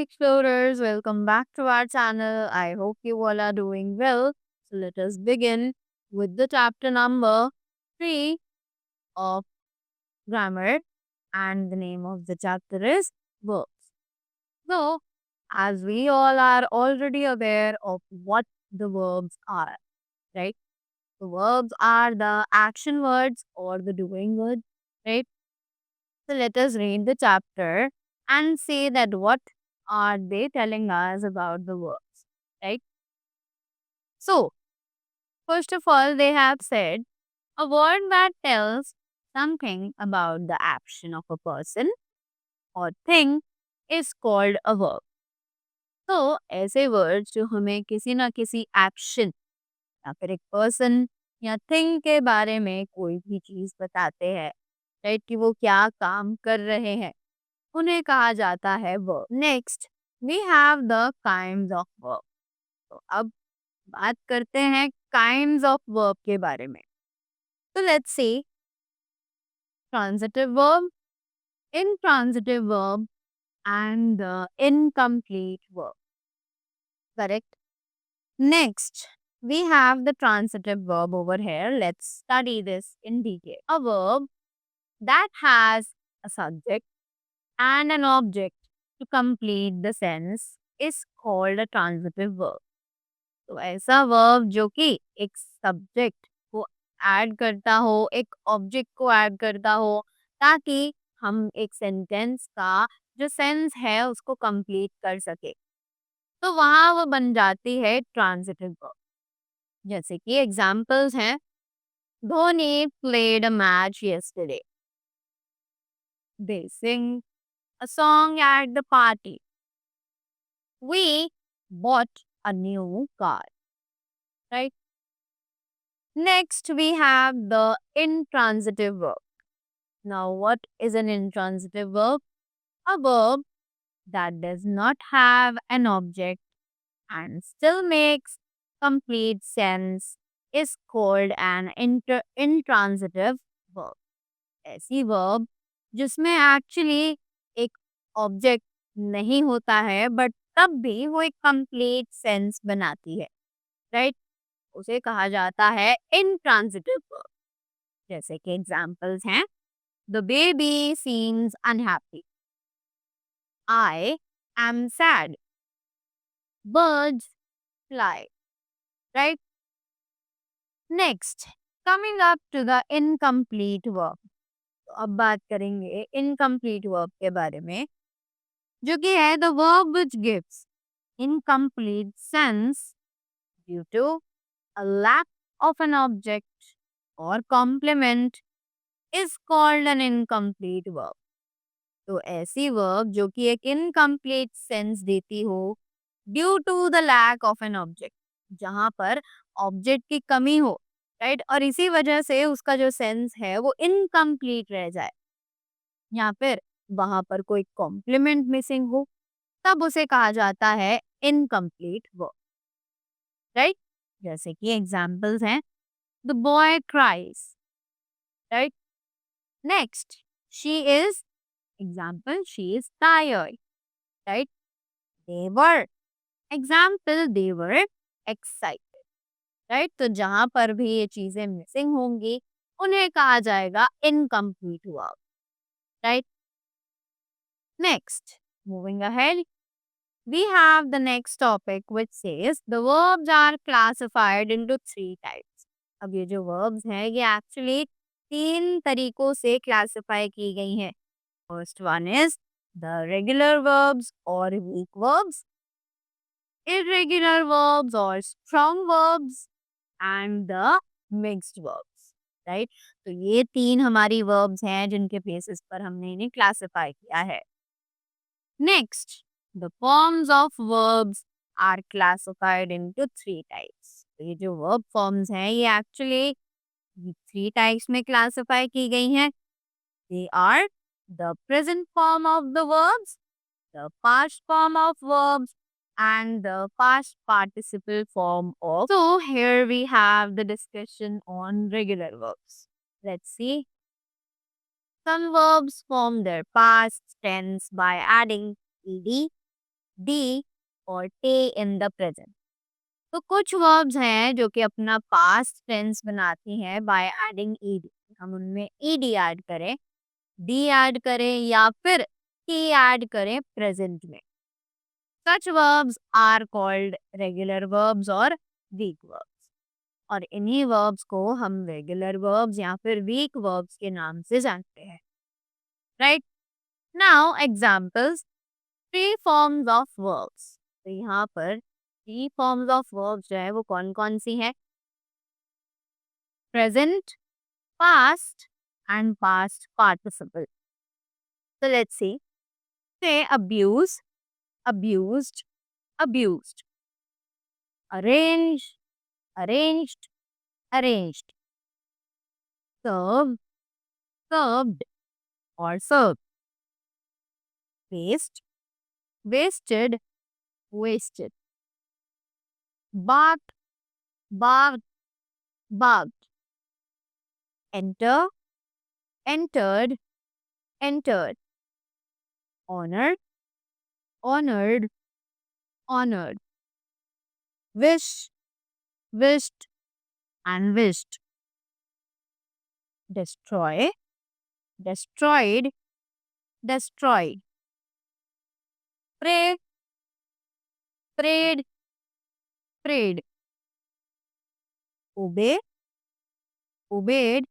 explorers. Welcome back to our channel. I hope you all are doing well. So, let us begin with the chapter number 3 of grammar, and the name of the chapter is verbs. So, as we all are already aware of what the verbs are, right? The verbs are the action words or the doing words, right? So let us read the chapter and say that what are they telling us about the verbs, right? So, first of all, they have said a word that tells something about the action of a person or thing is called a verb. तो ऐसे words जो हमें किसी ना किसी action या फिर एक पर्सन या थिंग के बारे में कोई भी चीज बताते हैं, राइट, कि वो क्या काम कर रहे हैं, उन्हें कहा जाता है verb. Next we have the kinds of verb. तो अब बात करते हैं काइंड्स ऑफ वर्ब के बारे में. तो let's see transitive verb, intransitive verb and the incomplete verb. Correct? Next, we have the transitive verb over here. Let's study this in detail. A verb that has a subject and an object to complete the sentence is called a transitive verb. तो ऐसा verb जो कि एक subject को add करता हो, एक object को ऐड करता हो, ताकि हम एक सेंटेंस का जो सेंस है उसको कंप्लीट कर सके, तो वहां वो बन जाती है ट्रांजिटिव वर्ब. जैसे कि एग्जांपल्स हैं, Dhoni played a match yesterday, they sing a song at the party, we bought a new car, right? Next, we have the intransitive verb. Now, what is an intransitive verb? A verb that does not have an object and still makes complete sense is called an intransitive verb. ऐसी verb जिसमें actually एक object नहीं होता है but तब भी वो एक कंप्लीट सेंस बनाती है, राइट? उसे कहा जाता है intransitive verb. जैसे कि एग्जांपल्स हैं, the baby seems unhappy, I am sad, birds fly, right? Next, coming up to the incomplete verb. तो अब बात करेंगे इनकम्प्लीट वर्ब के बारे में, जो कि है the verb which gives incomplete sense due to a lack of an object और complement is called an incomplete verb. तो ऐसी वर्ब जो कि एक इनकम्प्लीट सेंस देती हो due to the lack of an object, जहां पर ऑब्जेक्ट की कमी हो, राइट, और इसी वजह से उसका जो सेंस है वो इनकम्प्लीट रह जाए, या फिर वहां पर कोई कॉम्प्लीमेंट मिसिंग हो, तब उसे कहा जाता है इनकम्प्लीट वर्ब, राइट? जैसे कि एग्जांपल्स हैं, the boy cries, right? Next, she is, example, she is tired, right? They were, example, they were excited, right? तो जहां पर भी ये चीजें मिसिंग होंगी उन्हें कहा जाएगा incomplete verb, right? Next, moving ahead, we have the next topic which says the verbs are classified into three types. अब ये जो verbs हैं ये actually तीन तरीकों से classify की गई हैं. First one is the regular verbs or weak verbs, irregular verbs or strong verbs, and the mixed verbs, right? तो ये तीन हमारी verbs हैं जिनके basis पर हमने इन्हें classify किया है. Next, the forms of verbs are classified into three types. तो ये जो verb forms हैं ये actually three types में classify की गई हैं. They are the present form of the verbs, the past form of verbs, and the past participle form of. So here we have the discussion on regular verbs. Let's see. Some verbs form their past tense by adding ed, D और टे in the present. तो कुछ verbs हैं जो कि अपना past tense बनाती हैं बाय एडिंग ईडी। हम उनमें ईडी ऐड करें, डी ऐड करें या फिर टी ऐड करें प्रेजेंट में। Such verbs are called regular verbs और वीक verbs। और इन्हीं verbs को हम रेगुलर verbs या फिर वीक verbs के नाम से जानते हैं। Right, now examples, three forms of verbs। तो यहाँ पर थ्री फॉर्म्स ऑफ verbs जो है वो कौन कौन सी हैं? Present, past and past participle. So let's see. Say abuse, abused, abused. Arrange, arranged, arranged. Serve, served or served. Waste, wasted, wasted. Bark, barked, barked. Enter, entered, entered. Honored, honored, honored. Wish, wished, and wished. Destroy, destroyed, destroyed. Pray, prayed, prayed. Obey, obeyed,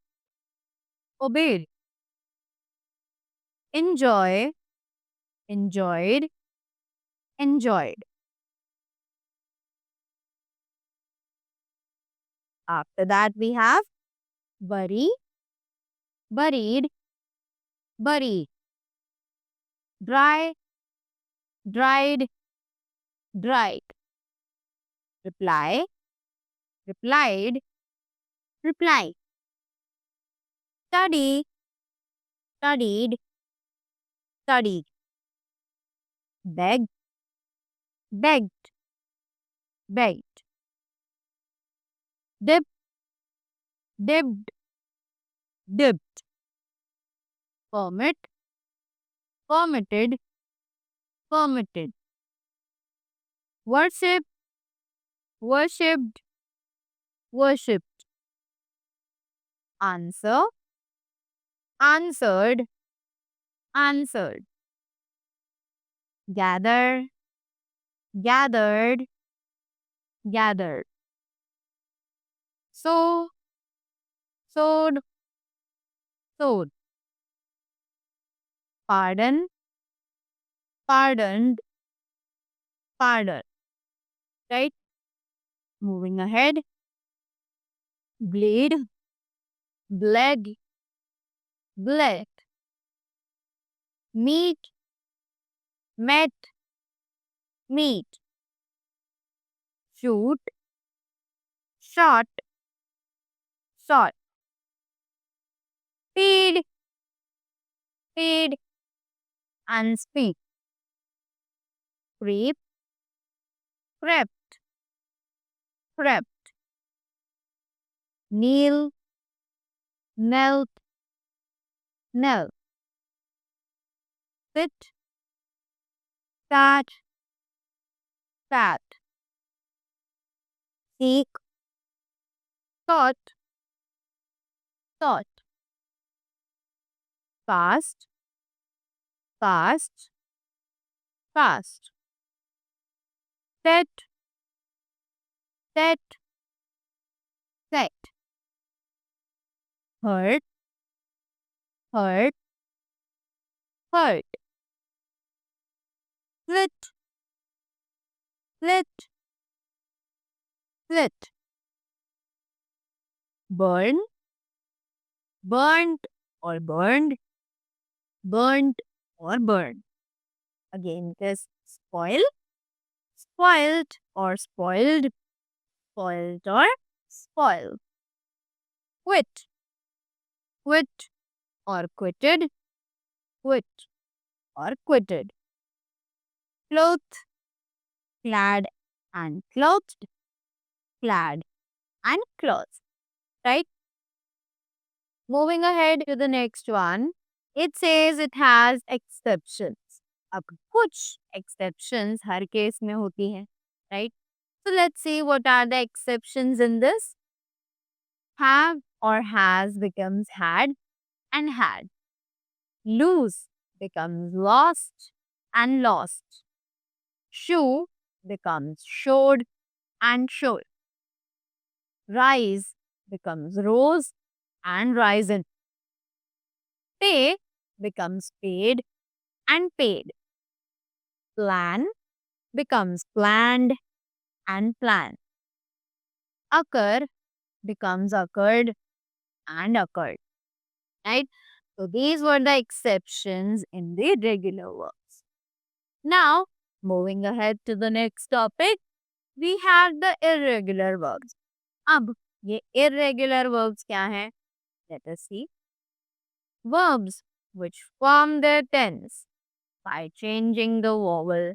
obeyed. Enjoy, enjoyed, enjoyed. After that we have bury, buried, buried. Dry, dried, dried. Reply, replied, replied. Study, studied, studied. Beg, begged, begged. Dip, dipped, dipped. Permit, permitted, permitted. Worship, worshipped, worshipped. Answer, answered, answered. Gather, gathered, gathered. Sow, sowed, sowed. Pardon, pardoned, pardoned. Right? Moving ahead. Bleed, bled, bled. Meet, met, meet. Shoot, shot, shot. Feed, feed, and speak. Creep, crept, crept. Kneel, knelt, knelt. Sit, sat, sat. Seek, sought, sought. Fast, fast, fast. Set, set, set. Hurt, hurt, hurt. Split, split, split. Burn, burnt or burned, burnt or burned. Again, it is spoil, spoiled or spoiled, spoiled or spoiled. Quit, quit or quitted, quit or quitted. Cloth, clad and clothed, clad and clothed. Right? Moving ahead to the next one, it says it has exceptions. अब कुछ exceptions हर case में होती हैं, right? So let's see what are the exceptions in this. Have or has becomes had and had. Lose becomes lost and lost. Shoe becomes showed and showed. Rise becomes rose and risen. Pay becomes paid and paid. Plan becomes planned and planned. Occur becomes occurred and occurred. Right? So these were the exceptions in the regular verbs. Now, moving ahead to the next topic, we have the irregular verbs. अब ये irregular verbs क्या हैं? Let us see. Verbs which form their tense by changing the vowel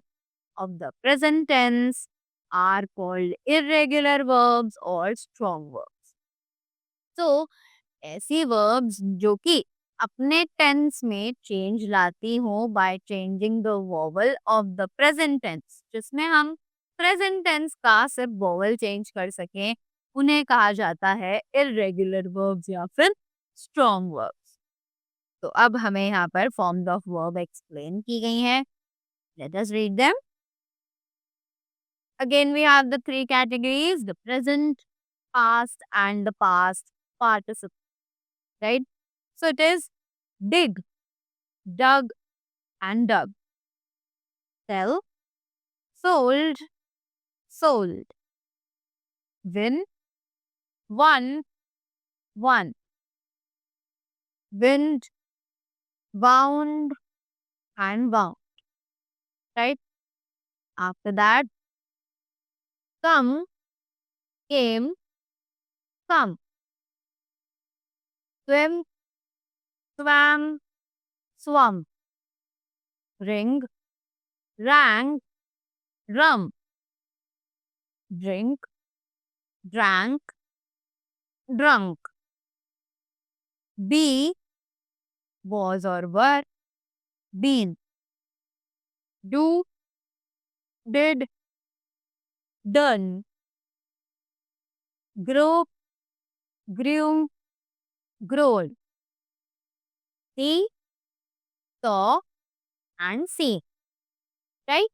of the present tense are called irregular verbs or strong verbs. So, ऐसी verbs जो कि अपने tense में change लाती हो by changing the vowel of the present tense, जिसमें हम present tense का सिर्फ वोवल चेंज कर सकें, उन्हें कहा जाता है इरेगुलर वर्ब्स या फिर स्ट्रॉन्ग वर्ब्स. तो अब हमें यहाँ पर फॉर्म्स ऑफ वर्ब एक्सप्लेन की गई हैं. Let us read them. Again, we have the three categories: the present, past, and the past participle. Right? So it is dig, dug, and dug. Sell, sold, sold. Win, won, won. Wind, wound, and wound. Right? After that, come, came, come. Swim, swam, swum. Ring, rang, rum. Drink, drank, drunk. Be, was or were, been. Do, did, done. Grow, grew, grown. See, saw, and see. Right?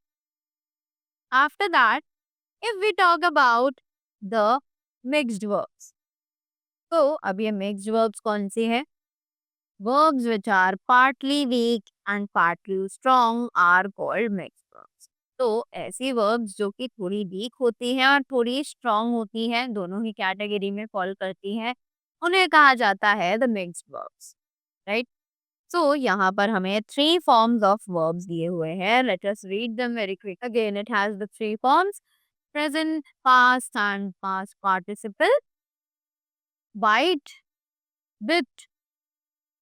After that, if we talk about the mixed verbs. तो अब ये mixed verbs कौन सी है? Verbs which are partly weak and partly strong are called mixed verbs. तो ऐसी verbs जो कि थोड़ी weak होती हैं और थोड़ी strong होती हैं, दोनों ही कैटेगरी में फॉल करती हैं, उन्हें कहा जाता है the mixed verbs. Right? So यहाँ पर हमें 3 forms of verbs दिए हुए हैं. Let us read them very quick. Again, it has the 3 forms: present, past, and past participle. Bite, bit,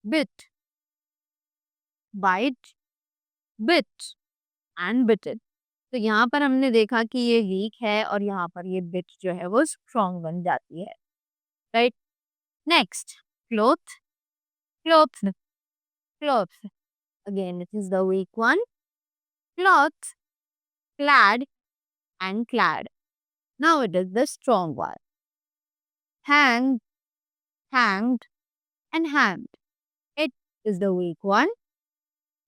bit. Bite, bit, and bitten. तो यहाँ पर हमने देखा कि ये वीक है और यहाँ पर ये बिट जो है वो स्ट्रॉन्ग बन जाती है. Right. Next, cloth, cloth, cloth. Again it is the weak one. Cloth, clad, and clad. Now it is the strong one. Hanged, hanged, and hanged. It is the weak one.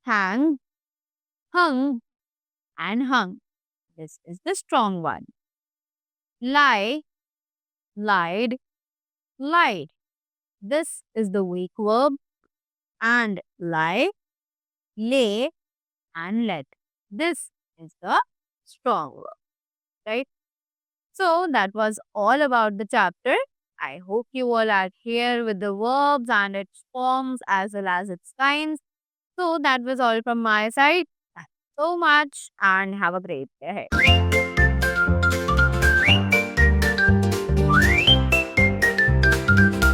Hanged, hung, and hung. This is the strong one. Lie, lied, lied. This is the weak verb. And lie, lay, and let. This is the strong verb. Right? So that was all about the chapter. I hope you all are clear with the verbs and its forms as well as its kinds. So that was all from my side. Thank you so much and have a great day ahead.